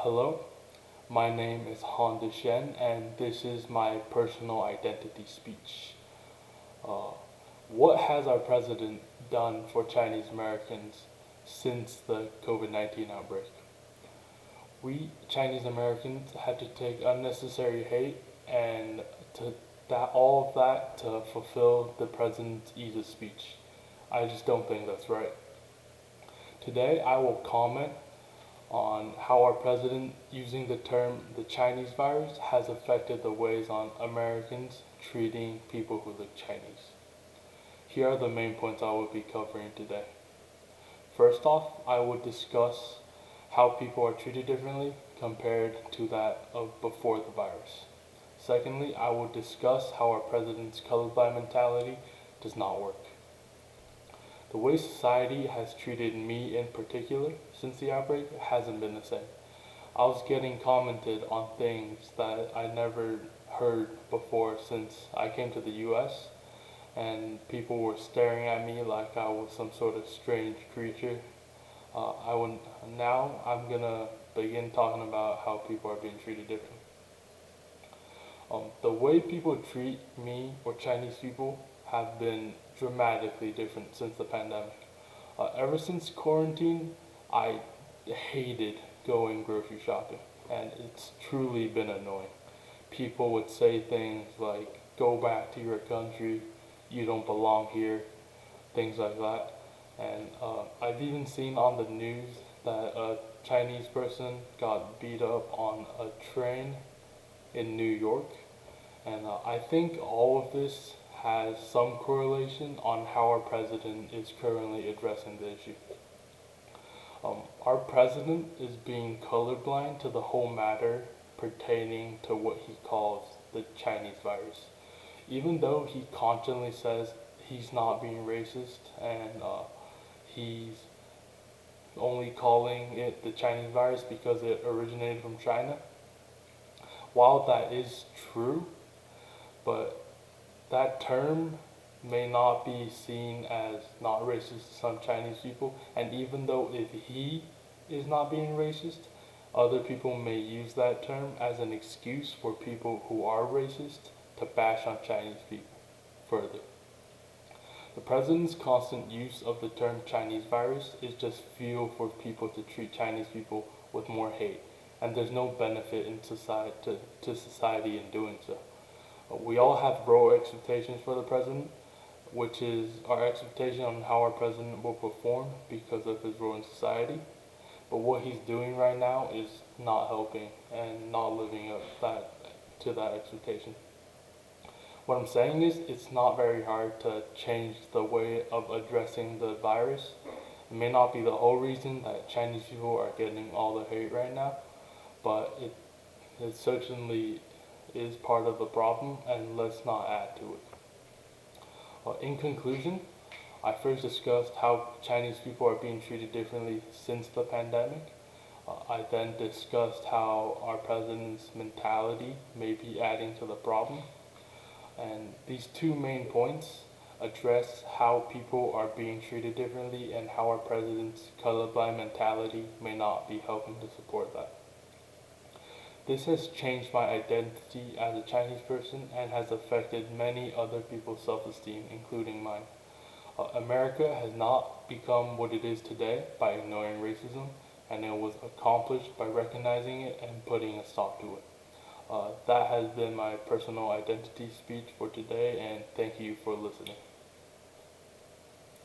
Hello, my name is Han Deshen, and this is my personal identity speech. Uh, what has our president done for Chinese Americans since the COVID-19 outbreak? We Chinese Americans had to take unnecessary hate and to that all of that to fulfill the president's ease of speech. I just don't think that's right. Today, I will comment on how our president using the term the Chinese virus has affected the ways on Americans treating people who look Chinese. Here are the main points I will be covering today. First off, I will discuss how people are treated differently compared to that of before the virus. Secondly, I will discuss how our president's colorblind mentality does not work. The way society has treated me in particular since the outbreak hasn't been the same. I was getting commented on things that I never heard before since I came to the US, and people were staring at me like I was some sort of strange creature. I would Now I'm gonna begin talking about how people are being treated differently. The way people treat me or Chinese people have been dramatically different since the pandemic. Ever since quarantine, I hated going grocery shopping, and it's truly been annoying. People would say things like, go back to your country, you don't belong here, things like that. And I've even seen on the news that a Chinese person got beat up on a train in New York. And I think all of this has some correlation on how our president is currently addressing the issue. Our president is being colorblind to the whole matter pertaining to what he calls the Chinese virus. Even though he constantly says he's not being racist and he's only calling it the Chinese virus because it originated from China, while that is true, but that term may not be seen as not racist to some Chinese people, and even though if he is not being racist, other people may use that term as an excuse for people who are racist to bash on Chinese people further. The president's constant use of the term Chinese virus is just fuel for people to treat Chinese people with more hate, and there's no benefit in to society in doing so. We all have broad expectations for the president, which is our expectation on how our president will perform because of his role in society. But what he's doing right now is not helping and not living up to that expectation. What I'm saying is, it's not very hard to change the way of addressing the virus. It may not be the whole reason that Chinese people are getting all the hate right now, but it certainly is part of the problem, and let's not add to it. In conclusion, I first discussed how Chinese people are being treated differently since the pandemic. I then discussed how our president's mentality may be adding to the problem. And these two main points address how people are being treated differently and how our president's colorblind mentality may not be helping to support that. This has changed my identity as a Chinese person and has affected many other people's self-esteem, including mine. America has not become what it is today by ignoring racism, and it was accomplished by recognizing it and putting a stop to it. That has been my personal identity speech for today, and thank you for listening.